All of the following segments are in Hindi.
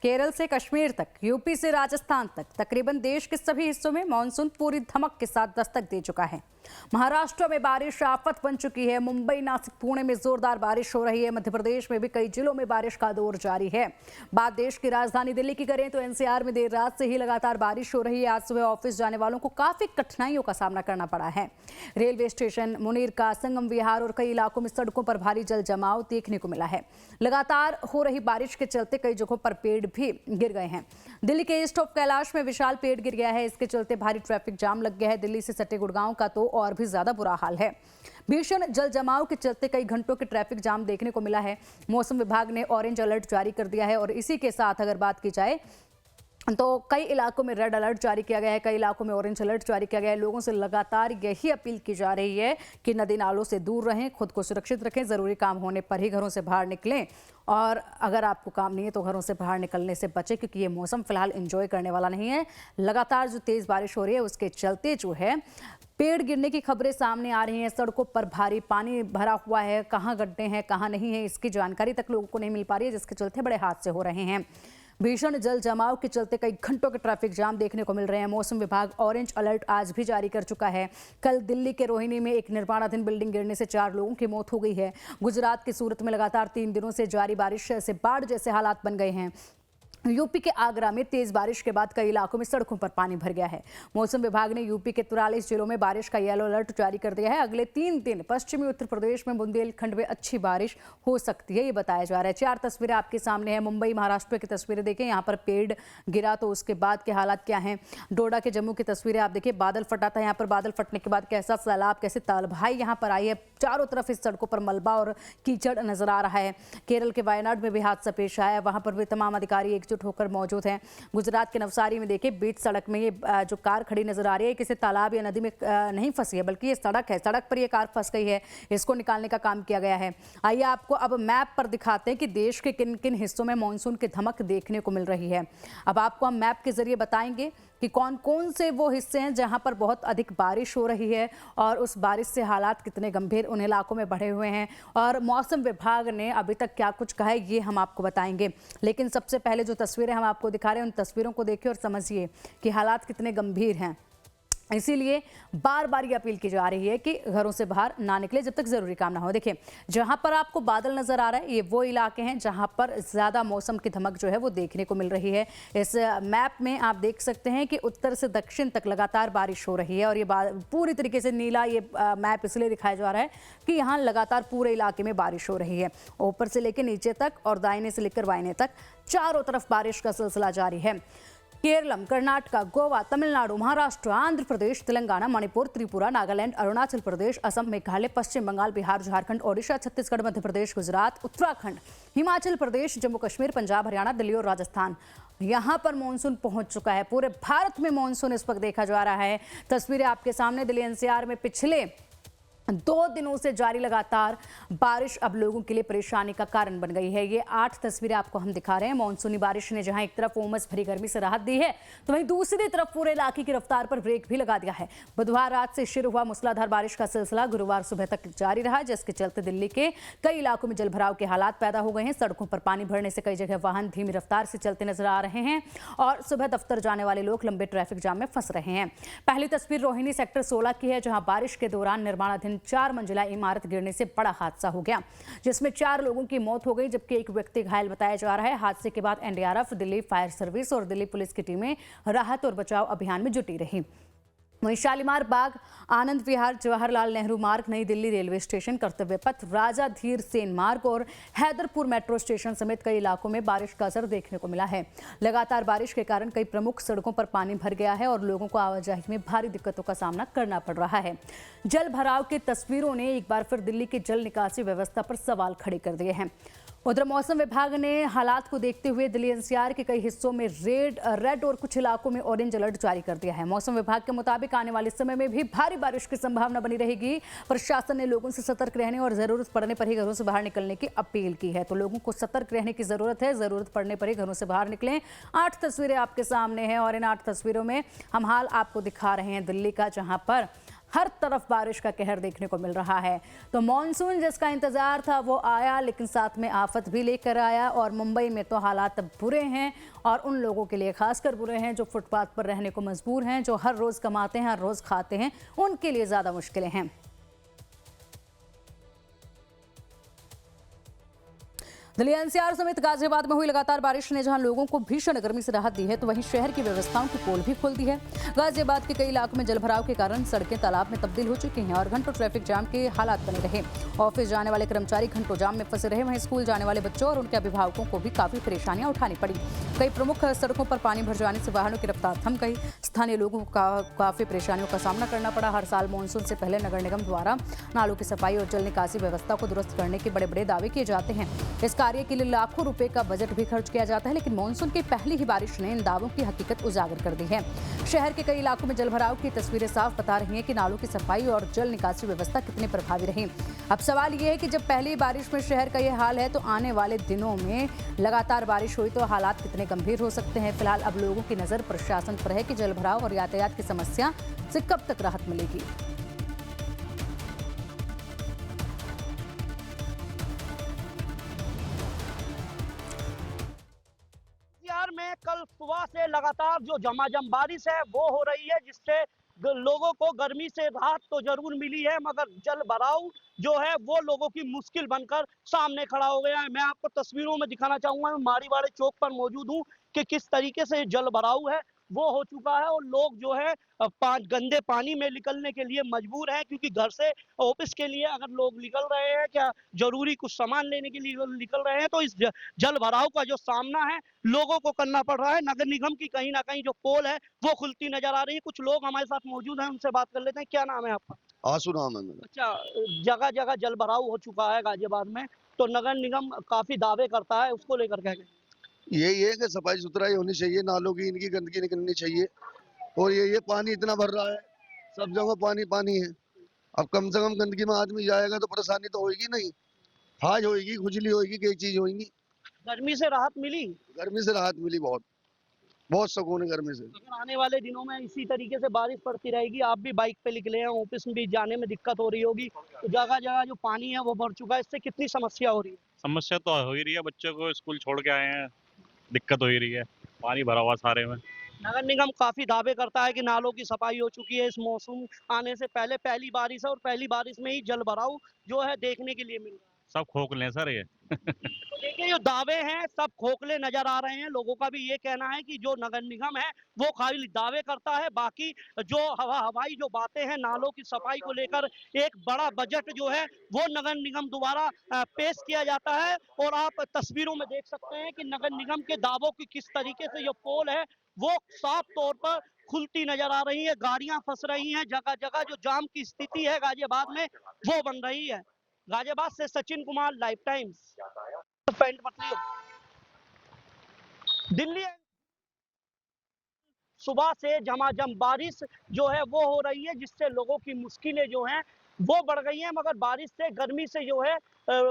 केरल से कश्मीर तक, यूपी से राजस्थान तक तकरीबन देश के सभी हिस्सों में मानसून पूरी धमक के साथ दस्तक दे चुका है। महाराष्ट्र में बारिश आफत बन चुकी है। मुंबई, नासिक, पुणे में जोरदार बारिश हो रही है। मध्य प्रदेश में भी कई जिलों में बारिश का दौर जारी है। बात देश की राजधानी दिल्ली की करें तो एनसीआर में देर रात से ही लगातार बारिश हो रही है। आज सुबह ऑफिस जाने वालों को काफी कठिनाइयों का सामना करना पड़ा है। रेलवे स्टेशन, मुनीर का, संगम विहार और कई इलाकों में सड़कों पर भारी जल जमाव देखने को मिला है। लगातार हो रही बारिश के चलते कई जगहों पर पेड़ भी गिर गए हैं। दिल्ली के ईस्ट ऑफ कैलाश में विशाल पेड़ गिर गया है। इसके चलते भारी ट्रैफिक जाम लग गया है। दिल्ली से सटे गुड़गांव का तो और भी ज्यादा बुरा हाल है। भीषण जल जमाव के चलते कई घंटों के ट्रैफिक जाम देखने को मिला है। मौसम विभाग ने ऑरेंज अलर्ट जारी कर दिया है और इसी के साथ अगर बात की जाए तो कई इलाकों में रेड अलर्ट जारी किया गया है, कई इलाकों में ऑरेंज अलर्ट जारी किया गया है। लोगों से लगातार यही अपील की जा रही है कि नदी नालों से दूर रहें, खुद को सुरक्षित रखें, जरूरी काम होने पर ही घरों से बाहर निकलें और अगर आपको काम नहीं है तो घरों से बाहर निकलने से बचें, क्योंकि ये मौसम फिलहाल एंजॉय करने वाला नहीं है। लगातार जो तेज बारिश हो रही है उसके चलते जो है पेड़ गिरने की खबरें सामने आ रही हैं। सड़कों पर भारी पानी भरा हुआ है। कहाँ गड्ढे हैं, कहाँ नहीं है, इसकी जानकारी तक लोगों को नहीं मिल पा रही है, जिसके चलते बड़े हादसे हो रहे हैं। भीषण जल जमाव के चलते कई घंटों के ट्रैफिक जाम देखने को मिल रहे हैं। मौसम विभाग ऑरेंज अलर्ट आज भी जारी कर चुका है। कल दिल्ली के रोहिणी में एक निर्माणाधीन बिल्डिंग गिरने से 4 लोगों की मौत हो गई है। गुजरात के सूरत में लगातार 3 दिनों से जारी बारिश से बाढ़ जैसे हालात बन गए हैं। यूपी के आगरा में तेज बारिश के बाद कई इलाकों में सड़कों पर पानी भर गया है। मौसम विभाग ने यूपी के 43 जिलों में बारिश का येलो अलर्ट जारी कर दिया है। अगले 3 दिन पश्चिमी उत्तर प्रदेश में बुंदेलखंड में अच्छी बारिश हो सकती है, ये बताया जा रहा है। 4 तस्वीरें आपके सामने हैं। मुंबई, महाराष्ट्र की तस्वीरें देखें, यहाँ पर पेड़ गिरा तो उसके बाद के हालात क्या हैं। डोडा के जम्मू की तस्वीरें आप देखिए, बादल फटा था, यहाँ पर बादल फटने के बाद कैसा सैलाब, कैसे तलभाई यहाँ पर आई है। चारों तरफ इस सड़कों पर मलबा और कीचड़ नजर आ रहा है। केरल के वायनाड में भी हादसा पेश आया है, वहां पर भी तमाम अधिकारी एकजुट होकर मौजूद हैं। गुजरात के नवसारी में देखिए, बीच सड़क में ये जो कार खड़ी नजर आ रही है, किसी तालाब या नदी में नहीं फंसी है, बल्कि ये सड़क है। सड़क पर ये कार फंस गई है, इसको निकालने का काम किया गया है। आइए आपको अब मैप पर दिखाते हैं कि देश के किन किन हिस्सों में मानसून की धमक देखने को मिल रही है। अब आपको हम मैप के जरिए बताएंगे कि कौन कौन से वो हिस्से हैं जहां पर बहुत अधिक बारिश हो रही है और उस बारिश से हालात कितने गंभीर उन इलाकों में बढ़े हुए हैं और मौसम विभाग ने अभी तक क्या कुछ कहा है, ये हम आपको बताएंगे। लेकिन सबसे पहले जो तस्वीरें हम आपको दिखा रहे हैं, उन तस्वीरों को देखिए और समझिए कि हालात कितने गंभीर हैं। इसीलिए बार बार ये अपील की जा रही है कि घरों से बाहर ना निकले जब तक जरूरी काम ना हो। देखिए, जहां पर आपको बादल नजर आ रहा है, ये वो इलाके हैं जहां पर ज्यादा मौसम की धमक जो है वो देखने को मिल रही है। इस मैप में आप देख सकते हैं कि उत्तर से दक्षिण तक लगातार बारिश हो रही है और ये पूरी तरीके से नीला ये मैप इसलिए दिखाया जा रहा है कि यहाँ लगातार पूरे इलाके में बारिश हो रही है। ऊपर से लेकर नीचे तक और दाहिने से लेकर बाइने तक चारों तरफ बारिश का सिलसिला जारी है। केरलम, कर्नाटक, गोवा, तमिलनाडु, महाराष्ट्र, आंध्र प्रदेश, तेलंगाना, मणिपुर, त्रिपुरा, नागालैंड, अरुणाचल प्रदेश, असम, मेघालय, पश्चिम बंगाल, बिहार, झारखंड, ओडिशा, छत्तीसगढ़, मध्य प्रदेश, गुजरात, उत्तराखंड, हिमाचल प्रदेश, जम्मू कश्मीर, पंजाब, हरियाणा, दिल्ली और राजस्थान, यहां पर मानसून पहुंच चुका है। पूरे भारत में मानसून इस वक्त देखा जा रहा है। तस्वीरें आपके सामने, दिल्ली एनसीआर में पिछले 2 दिनों से जारी लगातार बारिश अब लोगों के लिए परेशानी का कारण बन गई है। ये 8 तस्वीरें आपको हम दिखा रहे हैं। मानसूनी बारिश ने जहां एक तरफ उमस भरी गर्मी से राहत दी है, तो वहीं दूसरी तरफ पूरे इलाके की रफ्तार पर ब्रेक भी लगा दिया है। बुधवार रात से शुरू हुआ मूसलाधार बारिश का सिलसिला गुरुवार सुबह तक जारी रहा, जिसके चलते दिल्ली के कई इलाकों में जलभराव के हालात पैदा हो गए हैं। सड़कों पर पानी भरने से कई जगह वाहन धीमी रफ्तार से चलते नजर आ रहे हैं और सुबह दफ्तर जाने वाले लोग लंबे ट्रैफिक जाम में फंस रहे हैं। पहली तस्वीर रोहिणी सेक्टर 16 की है, जहां बारिश के दौरान निर्माणाधीन 4 मंजिला इमारत गिरने से बड़ा हादसा हो गया, जिसमें 4 लोगों की मौत हो गई, जबकि एक व्यक्ति घायल बताया जा रहा है। हादसे के बाद एनडीआरएफ, दिल्ली फायर सर्विस और दिल्ली पुलिस की टीमें राहत और बचाव अभियान में जुटी रही। वहीं शालीमार बाग, आनंद विहार, जवाहरलाल नेहरू मार्ग, नई दिल्ली रेलवे स्टेशन, कर्तव्य पथ, राजा धीर सेन मार्ग और हैदरपुर मेट्रो स्टेशन समेत कई इलाकों में बारिश का असर देखने को मिला है। लगातार बारिश के कारण कई प्रमुख सड़कों पर पानी भर गया है और लोगों को आवाजाही में भारी दिक्कतों का सामना करना पड़ रहा है। जल भराव की तस्वीरों ने एक बार फिर दिल्ली की जल निकासी व्यवस्था पर सवाल खड़े कर दिए हैं। उधर मौसम विभाग ने हालात को देखते हुए दिल्ली एनसीआर के कई हिस्सों में रेड और कुछ इलाकों में ऑरेंज अलर्ट जारी कर दिया है। मौसम विभाग के मुताबिक आने वाले समय में भी भारी बारिश की संभावना बनी रहेगी। प्रशासन ने लोगों से सतर्क रहने और जरूरत पड़ने पर ही घरों से बाहर निकलने की अपील की है, तो लोगों को सतर्क रहने की जरूरत है। जरूरत पड़ने पर ही घरों से बाहर निकलें। 8 तस्वीरें आपके सामने हैं और इन 8 तस्वीरों में हम हाल आपको दिखा रहे हैं दिल्ली का, जहां पर हर तरफ बारिश का कहर देखने को मिल रहा है। तो मॉनसून जिसका इंतजार था वो आया, लेकिन साथ में आफत भी लेकर आया। और मुंबई में तो हालात बुरे हैं, और उन लोगों के लिए खासकर बुरे हैं जो फुटपाथ पर रहने को मजबूर हैं, जो हर रोज कमाते हैं, हर रोज खाते हैं, उनके लिए ज्यादा मुश्किलें हैं। दिल्ली एनसीआर समेत गाजियाबाद में हुई लगातार बारिश ने जहां लोगों को भीषण गर्मी से राहत दी है, तो वहीं शहर की व्यवस्थाओं की पोल भी खोल दी है। गाजियाबाद के कई इलाकों में जलभराव के कारण सड़कें तालाब में तब्दील हो चुकी हैं और घंटों ट्रैफिक जाम के हालात बने रहे। ऑफिस जाने वाले कर्मचारी घंटों जाम में फंसे रहे, वहीं स्कूल जाने वाले बच्चों और उनके अभिभावकों को भी काफी परेशानियां उठानी पड़ी। कई प्रमुख सड़कों पर पानी भर जाने से वाहनों की रफ्तार थम गई। स्थानीय लोगों को काफी परेशानियों का सामना करना पड़ा। हर साल मानसून से पहले नगर निगम द्वारा नालों की सफाई और जल निकासी व्यवस्था को दुरुस्त करने के बड़े बड़े दावे किए जाते हैं। इस कार्य के लिए लाखों रुपए का बजट भी खर्च किया जाता है, लेकिन मानसून की पहली ही बारिश ने इन दावों की हकीकत उजागर कर दी है। शहर के कई इलाकों में जलभराव की तस्वीरें साफ बता रही हैं कि नालों की सफाई और जल निकासी व्यवस्था कितनी प्रभावी रही। अब सवाल ये है कि जब पहली बारिश में शहर का ये हाल है, तो आने वाले दिनों में लगातार बारिश हुई तो हालात कितने गंभीर हो सकते हैं। फिलहाल अब लोगों की नजर प्रशासन पर है कि जलभराव और यातायात की समस्या से कब तक राहत मिलेगी। यार में कल सुबह से लगातार जो झमाझम बारिश है वो हो रही है, जिससे लोगों को गर्मी से राहत तो जरूर मिली है, मगर जल भराव जो है वो लोगों की मुश्किल बनकर सामने खड़ा हो गया है। मैं आपको तस्वीरों में दिखाना चाहूंगा, मैं मारीवाड़े चौक पर मौजूद हूँ कि किस तरीके से जल भराव है वो हो चुका है, और लोग जो है गंदे पानी में निकलने के लिए मजबूर हैं, क्योंकि घर से ऑफिस के लिए अगर लोग निकल रहे हैं, क्या जरूरी कुछ सामान लेने के लिए निकल रहे हैं, तो इस जल भराव का जो सामना है लोगों को करना पड़ रहा है। नगर निगम की कहीं ना कहीं जो पोल है वो खुलती नजर आ रही है। कुछ लोग हमारे साथ मौजूद हैं, उनसे बात कर लेते हैं। क्या नाम है आपका? आंसू नाम है मेरा। अच्छा, जगह जगह जल भराव हो चुका है गाजियाबाद में, तो नगर निगम काफी दावे करता है, उसको लेकर क्या कहें? यही है कि सफाई सुथराई होनी चाहिए, नालों की इनकी गंदगी निकलनी चाहिए। और ये पानी इतना भर रहा है, सब जगह पानी पानी है। अब कम से कम गंदगी में आदमी जाएगा तो परेशानी तो होगी नहीं, हाज होगी, खुजली होगी, कई चीज होगी। गर्मी से राहत मिली? गर्मी से राहत मिली, बहुत बहुत सुकून है गर्मी से। अगर आने वाले दिनों में इसी तरीके से बारिश पड़ती रहेगी, आप भी बाइक पे निकले हैं, ऑफिस में भी जाने में दिक्कत हो रही होगी, तो जगह जगह जो पानी है वो भर चुका है, इससे कितनी समस्या हो रही है? समस्या तो हो ही रही है, बच्चों को स्कूल छोड़ के आए हैं, दिक्कत हो ही रही है, पानी भरा हुआ सारे में। नगर निगम काफी दावे करता है कि नालों की सफाई हो चुकी है, इस मौसम आने से पहले पहली बारिश है, और पहली बारिश में ही जल भराव जो है देखने के लिए मिल रहा है। सब खोखले हैं सर ये। तो देखिए, जो दावे हैं सब खोखले नजर आ रहे हैं। लोगों का भी ये कहना है कि जो नगर निगम है वो खाली दावे करता है, बाकी जो हवाई जो बातें हैं नालों की सफाई को लेकर, एक बड़ा बजट जो है वो नगर निगम द्वारा पेश किया जाता है। और आप तस्वीरों में देख सकते हैं कि नगर निगम के दावों की किस तरीके से जो पोल है वो साफ तौर पर खुलती नजर आ रही है। गाड़ियां फंस रही हैं, जगह जगह जो जाम की स्थिति है गाजियाबाद में वो बन रही है। गाजियाबाद से Sachin Kumar, live times. Pant पतली दिल्ली। सुबह से झमाझम बारिश जो है वो हो रही है, जिससे लोगों की मुश्किलें जो हैं वो बढ़ गई हैं, मगर बारिश से, गर्मी से जो है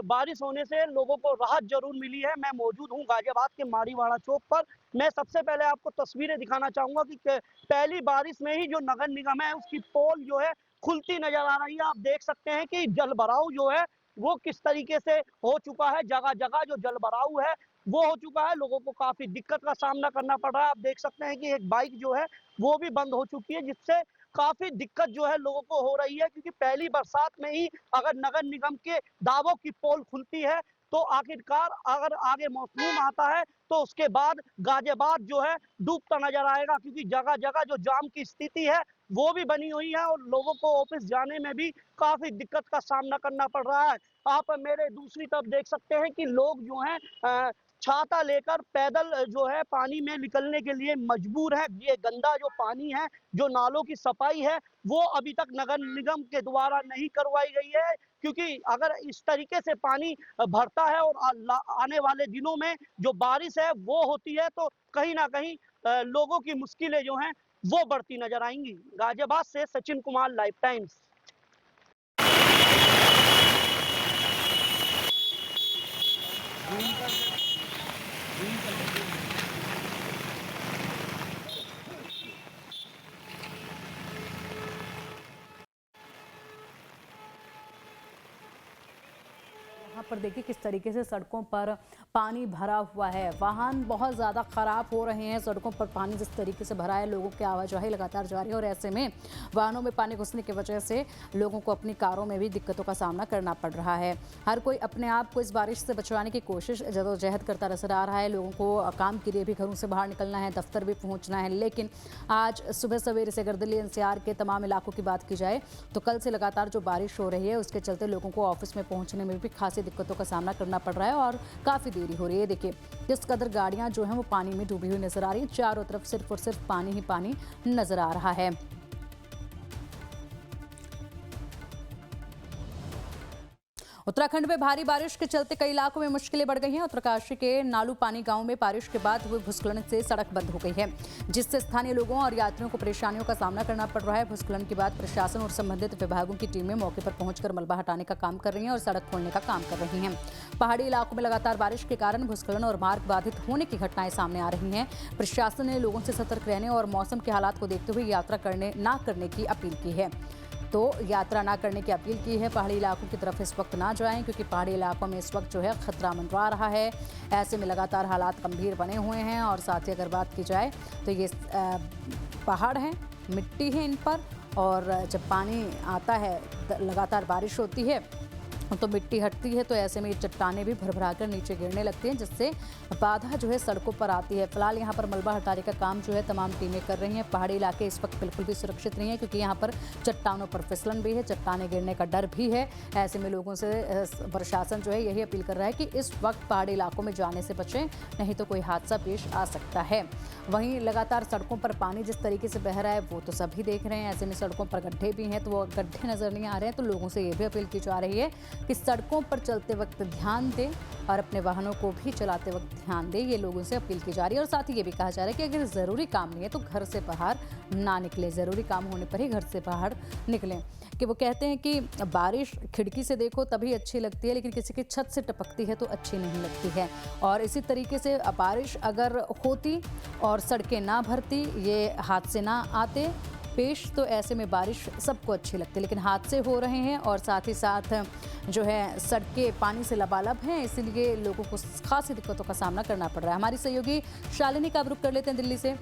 बारिश होने से लोगों को राहत जरूर मिली है। मैं मौजूद हूँ गाजियाबाद के मारीवाड़ा चौक पर। मैं सबसे पहले आपको तस्वीरें दिखाना चाहूंगा कि पहली बारिश में ही जो नगर निगम है उसकी पोल जो है खुलती नजर आ रही है। आप देख सकते हैं कि जल भराव जो है वो किस तरीके से हो चुका है, जगह जगह जो जल भराव है वो हो चुका है। लोगों को काफी दिक्कत का सामना करना पड़ रहा है। आप देख सकते हैं कि एक बाइक जो है वो भी बंद हो चुकी है, जिससे काफी दिक्कत जो है लोगों को हो रही है, क्योंकि पहली बरसात में ही अगर नगर निगम के दावों की पोल खुलती है तो आखिरकार अगर आगे मौसम आता है तो उसके बाद गाजियाबाद जो है डूबता नजर आएगा, क्योंकि जगह जगह जो जाम की स्थिति है वो भी बनी हुई है और लोगों को ऑफिस जाने में भी काफी दिक्कत का सामना करना पड़ रहा है। आप मेरे दूसरी तरफ देख सकते हैं कि लोग जो हैं छाता लेकर पैदल जो है पानी में निकलने के लिए मजबूर है। ये गंदा जो पानी है, जो नालों की सफाई है, वो अभी तक नगर निगम के द्वारा नहीं करवाई गई है, क्योंकि अगर इस तरीके से पानी भरता है और आने वाले दिनों में जो बारिश है वो होती है, तो कहीं ना कहीं लोगों की मुश्किलें जो हैं वो बढ़ती नजर आएंगी। गाजियाबाद से सचिन कुमार, लाइव टाइम्स। पर देखिए किस तरीके से सड़कों पर पानी भरा हुआ है। वाहन बहुत ज़्यादा ख़राब हो रहे हैं, सड़कों पर पानी जिस तरीके से भरा है, लोगों की आवाजाही लगातार जारी है और ऐसे में वाहनों में पानी घुसने की वजह से लोगों को अपनी कारों में भी दिक्कतों का सामना करना पड़ रहा है। हर कोई अपने आप को इस बारिश से बचाने की कोशिश जदोजहद करता नजर आ रहा है। लोगों को काम के लिए भी घरों से बाहर निकलना है, दफ्तर भी पहुंचना है, लेकिन आज सुबह सवेरे से अगर दिल्ली एनसीआर के तमाम इलाकों की बात की जाए तो कल से लगातार जो बारिश हो रही है उसके चलते लोगों को ऑफिस में पहुंचने में भी खासी दिक्कतों का सामना करना पड़ रहा है और काफ़ी देरी हो रही है। देखिए किस कदर गाड़ियां जो हैं वो पानी में डूबी हुई नजर आ रही है, चारों तरफ सिर्फ और सिर्फ पानी ही पानी नजर आ रहा है। उत्तराखंड में भारी बारिश के चलते कई इलाकों में मुश्किलें बढ़ गई हैं। उत्तरकाशी के नालू पानी गांव में बारिश के बाद हुए भूस्खलन से सड़क बंद हो गई है, जिससे स्थानीय लोगों और यात्रियों को परेशानियों का सामना करना पड़ रहा है। भूस्खलन के बाद प्रशासन और संबंधित विभागों की टीमें मौके पर पहुंचकर मलबा हटाने का काम कर रही हैं और सड़क खोलने का काम कर रही हैं। पहाड़ी इलाकों में लगातार बारिश के कारण भूस्खलन और मार्ग बाधित होने की घटनाएं सामने आ रही हैं। प्रशासन ने लोगों से सतर्क रहने और मौसम के हालात को देखते हुए यात्रा न करने की अपील की है। तो यात्रा ना करने की अपील की है। पहाड़ी इलाकों की तरफ इस वक्त ना जाएं, क्योंकि पहाड़ी इलाकों में इस वक्त जो है खतरा मंडरा रहा है। ऐसे में लगातार हालात गंभीर बने हुए हैं और साथ ही अगर बात की जाए तो ये पहाड़ हैं, मिट्टी है इन पर, और जब पानी आता है, लगातार बारिश होती है तो मिट्टी हटती है, तो ऐसे में ये चट्टानें भी भरभरा कर नीचे गिरने लगती हैं, जिससे बाधा जो है सड़कों पर आती है। फिलहाल यहाँ पर मलबा हटाने का काम जो है तमाम टीमें कर रही हैं। पहाड़ी इलाके इस वक्त बिल्कुल भी सुरक्षित नहीं है, क्योंकि यहाँ पर चट्टानों पर फिसलन भी है, चट्टानें गिरने का डर भी है। ऐसे में लोगों से प्रशासन जो है यही अपील कर रहा है कि इस वक्त पहाड़ी इलाकों में जाने से बचें, नहीं तो कोई हादसा पेश आ सकता है। वहीं लगातार सड़कों पर पानी जिस तरीके से बह रहा है वो तो सभी देख रहे हैं। ऐसे में सड़कों पर गड्ढे भी हैं, तो वो गड्ढे नजर नहीं आ रहे हैं, तो लोगों से ये भी अपील की जा रही है कि सड़कों पर चलते वक्त ध्यान दें और अपने वाहनों को भी चलाते वक्त ध्यान दें। ये लोगों से अपील की जा रही है। और साथ ही ये भी कहा जा रहा है कि अगर ज़रूरी काम नहीं है तो घर से बाहर ना निकलें, ज़रूरी काम होने पर ही घर से बाहर निकलें। कि वो कहते हैं कि बारिश खिड़की से देखो तभी अच्छी लगती है, लेकिन किसी की छत से टपकती है तो अच्छी नहीं लगती है। और इसी तरीके से बारिश अगर होती और सड़कें ना भरती, ये हादसे ना आते पेश, तो ऐसे में बारिश सबको अच्छी लगती है। लेकिन हादसे हो रहे हैं और साथ ही साथ जो है सड़कें पानी से लबालब हैं, इसीलिए लोगों को खासी दिक्कतों का सामना करना पड़ रहा है। हमारी सहयोगी शालिनी का रुख कर लेते हैं दिल्ली से।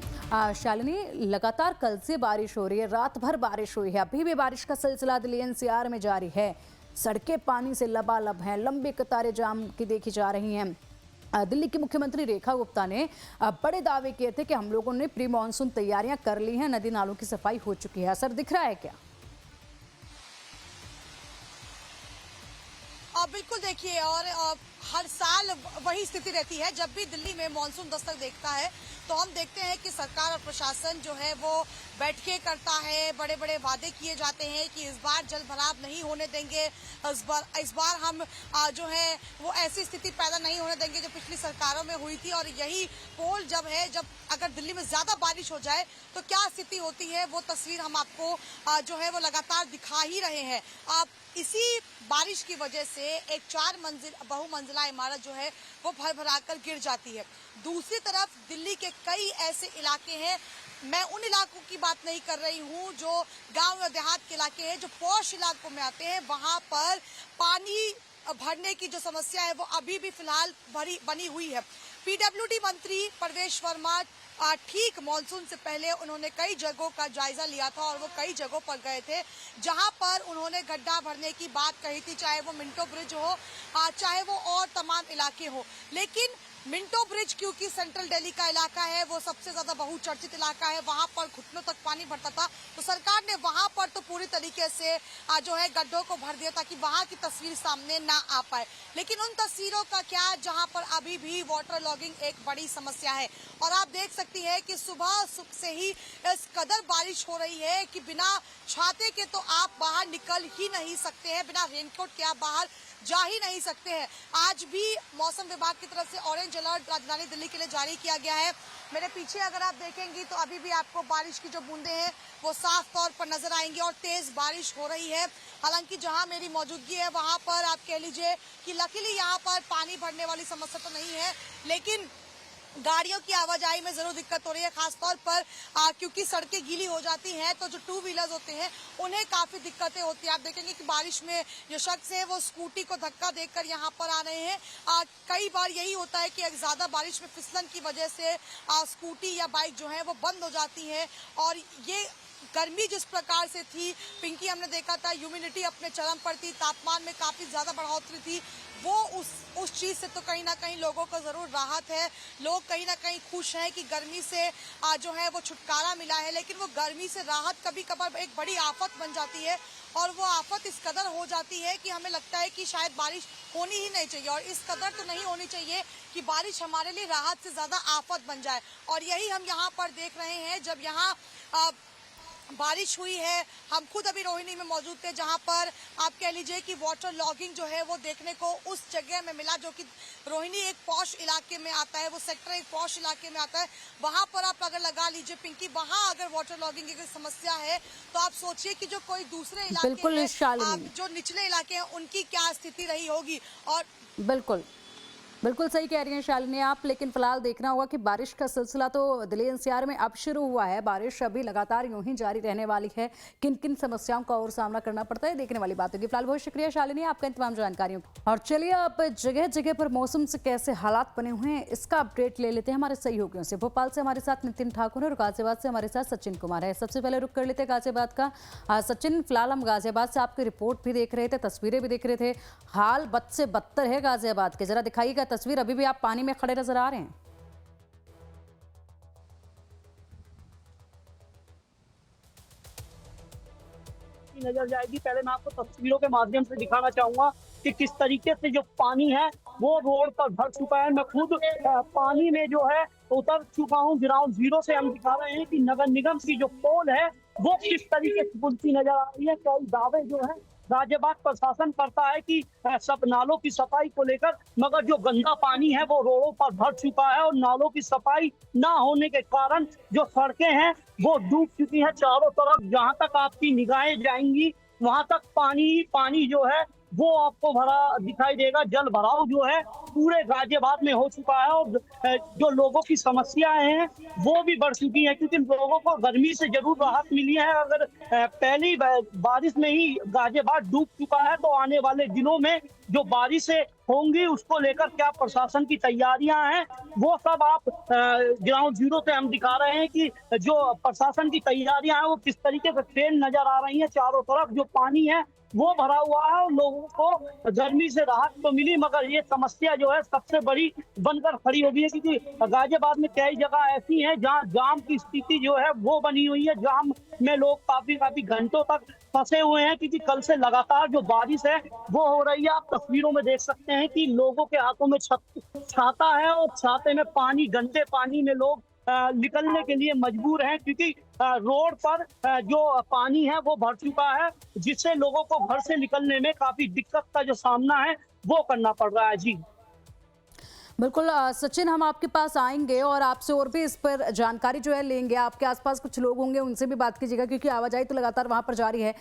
शालिनी, लगातार कल से बारिश हो रही है, रात भर बारिश हुई है, अभी भी बारिश का सिलसिला दिल्ली एनसीआर में जारी है। सड़कें पानी से लबालब हैं, लंबी कतारें जाम की देखी जा रही हैं। दिल्ली की मुख्यमंत्री रेखा गुप्ता ने बड़े दावे किए थे कि हम लोगों ने प्री मानसून तैयारियां कर ली हैं, नदी नालों की सफाई हो चुकी है। असर दिख रहा है क्या? बिल्कुल देखिए, और हर साल वही स्थिति रहती है। जब भी दिल्ली में मानसून दस्तक देखता है तो हम देखते हैं कि सरकार और प्रशासन जो है वो बैठकें करता है, बड़े बड़े वादे किए जाते हैं कि इस बार जल भराव नहीं होने देंगे, इस बार हम जो है वो ऐसी स्थिति पैदा नहीं होने देंगे जो पिछली सरकारों में हुई थी। और यही पोल जब अगर दिल्ली में ज्यादा बारिश हो जाए तो क्या स्थिति होती है, वो तस्वीर हम आपको जो है वो लगातार दिखा ही रहे हैं। इसी बारिश की वजह से एक 4 बहुमंजिला इमारत जो है वो भर कर गिर जाती है। दूसरी तरफ दिल्ली के कई ऐसे इलाके हैं, मैं उन इलाकों की बात नहीं कर रही हूँ जो गांव या देहात के इलाके हैं, जो पॉश इलाकों में आते हैं, वहां पर पानी भरने की जो समस्या है वो अभी भी फिलहाल बनी हुई है। पीडब्ल्यूडी मंत्री प्रवेश वर्मा ठीक मानसून से पहले उन्होंने कई जगहों का जायजा लिया था और वो कई जगहों पर गए थे जहां पर उन्होंने गड्ढा भरने की बात कही थी, चाहे वो मिंटो ब्रिज हो, चाहे वो और तमाम इलाके हो। लेकिन मिंटो ब्रिज क्योंकि सेंट्रल दिल्ली का इलाका है, वो सबसे ज्यादा बहुचर्चित इलाका है, वहां पर घुटनों तक पानी भरता था, तो सरकार ने वहां पर तो पूरी तरीके से जो है गड्ढों को भर दिया ताकि वहां की तस्वीर सामने ना आ पाए। लेकिन उन तस्वीरों का क्या जहां पर अभी भी वाटर लॉगिंग एक बड़ी समस्या है। और आप देख सकती है कि सुबह से ही इस कदर बारिश हो रही है कि बिना छाते के तो आप बाहर निकल ही नहीं सकते हैं, बिना रेनकोट के आप बाहर जा ही नहीं सकते हैं। आज भी मौसम विभाग की तरफ से ऑरेंज अलर्ट राजधानी दिल्ली के लिए जारी किया गया है। मेरे पीछे अगर आप देखेंगी तो अभी भी आपको बारिश की जो बूंदें हैं वो साफ तौर पर नजर आएंगी और तेज बारिश हो रही है। हालांकि जहां मेरी मौजूदगी है वहां पर आप कह लीजिए कि लकीली यहाँ पर पानी भरने वाली समस्या तो नहीं है, लेकिन गाड़ियों की आवाजाही में जरूर दिक्कत हो रही है, खासतौर पर क्योंकि सड़कें गीली हो जाती हैं तो जो टू व्हीलर्स होते हैं उन्हें काफी दिक्कतें होती हैं। आप देखेंगे कि बारिश में जो शख्स है वो स्कूटी को धक्का देकर यहाँ पर आ रहे हैं। कई बार यही होता है कि ज्यादा बारिश में फिसलन की वजह से स्कूटी या बाइक जो है वो बंद हो जाती है। और ये गर्मी जिस प्रकार से थी पिंकी, हमने देखा था ह्यूमिडिटी अपने चरम पर थी, तापमान में काफी ज्यादा बढ़ोतरी थी, वो उस चीज से तो कहीं ना कहीं लोगों को जरूर राहत है। लोग कहीं ना कहीं खुश हैं कि गर्मी से जो है वो छुटकारा मिला है। लेकिन वो गर्मी से राहत कभी कभार एक बड़ी आफत बन जाती है और वो आफत इस कदर हो जाती है कि हमें लगता है कि शायद बारिश होनी ही नहीं चाहिए। और इस कदर तो नहीं होनी चाहिए कि बारिश हमारे लिए राहत से ज्यादा आफत बन जाए। और यही हम यहाँ पर देख रहे हैं। जब यहाँ बारिश हुई है, हम खुद अभी रोहिणी में मौजूद थे जहां पर आप कह लीजिए कि वाटर लॉगिंग जो है वो देखने को उस जगह में मिला जो कि रोहिणी एक पॉश इलाके में आता है, वो सेक्टर एक पॉश इलाके में आता है। वहां पर आप अगर लगा लीजिए पिंकी, वहां अगर वाटर लॉगिंग की समस्या है तो आप सोचिए कि जो कोई दूसरे इलाके बिल्कुल हैं, शालिनी, जो निचले इलाके हैं उनकी क्या स्थिति रही होगी। और बिल्कुल सही कह रही हैं शालिनी आप। लेकिन फिलहाल देखना होगा कि बारिश का सिलसिला तो दिल्ली एनसीआर में अब शुरू हुआ है। बारिश अभी लगातार यूं ही जारी रहने वाली है। किन किन समस्याओं का और सामना करना पड़ता है देखने वाली बात होगी। फिलहाल बहुत शुक्रिया शालिनी आपका इन तमाम जानकारियों। और चलिए अब जगह जगह पर मौसम से कैसे हालात बने हुए हैं इसका अपडेट ले लेते हैं हमारे सहयोगियों से। भोपाल से हमारे साथ नितिन ठाकुर और गाजियाबाद से हमारे साथ सचिन कुमार है। सबसे पहले रुक कर लेते हैं गाजियाबाद का। सचिन, फिलहाल हम गाजियाबाद से आपकी रिपोर्ट भी देख रहे थे, तस्वीरें भी देख रहे थे। हाल बद से बदतर है गाजियाबाद के, जरा दिखाइएगा तस्वीर। अभी भी आप पानी में खड़े नजर आ रहे हैं। नजर जाएगी। पहले मैं आपको तस्वीरों के माध्यम से दिखाना चाहूंगा कि किस तरीके से जो पानी है वो रोड पर भर चुका है। मैं खुद पानी में जो है उतर चुका हूँ। ग्राउंड जीरो से हम दिखा रहे हैं कि नगर निगम की जो पोल है वो किस तरीके से बुनती नजर आ रही है। कई दावे जो है गाजियाबाद प्रशासन करता है कि सब नालों की सफाई को लेकर, मगर जो गंदा पानी है वो रोडों पर भर चुका है और नालों की सफाई ना होने के कारण जो सड़कें हैं वो डूब चुकी हैं चारों तरफ। जहां तक आपकी निगाहें जाएंगी वहां तक पानी पानी जो है वो आपको भरा दिखाई देगा। जल भराव जो है पूरे गाजियाबाद में हो चुका है और जो लोगों की समस्याएं हैं वो भी बढ़ चुकी हैं, क्योंकि लोगों को गर्मी से जरूर राहत मिली है। अगर पहली बारिश में ही गाजियाबाद डूब चुका है तो आने वाले दिनों में जो बारिशें होंगी उसको लेकर क्या प्रशासन की तैयारियां हैं वो सब आप ग्राउंड जीरो से हम दिखा रहे हैं कि जो प्रशासन की तैयारियां हैं वो किस तरीके से ट्रेन नजर आ रही है। चारों तरफ जो पानी है वो भरा हुआ है और लोगों को गर्मी से राहत तो मिली, मगर ये समस्या जो है सबसे बड़ी बनकर खड़ी हो गई है, क्योंकि गाजियाबाद में कई जगह ऐसी हैं जहां जाम की स्थिति जो है वो बनी हुई है। जाम में लोग काफी घंटों तक फंसे हुए हैं, क्योंकि कल से लगातार जो बारिश है वो हो रही है। आप तस्वीरों में देख सकते हैं कि लोगों के हाथों में छाता है और छाते में पानी, गंदे पानी में लोग निकलने के लिए मजबूर हैं, क्योंकि रोड पर जो पानी है वो भर चुका है, जिससे लोगों को घर से निकलने में काफी दिक्कत का जो सामना है वो करना पड़ रहा है। जी बिल्कुल सचिन, हम आपके पास आएंगे और आपसे और भी इस पर जानकारी जो है लेंगे। आपके आसपास कुछ लोग होंगे उनसे भी बात कीजिएगा, क्योंकि आवाजाही तो लगातार वहां पर जारी है।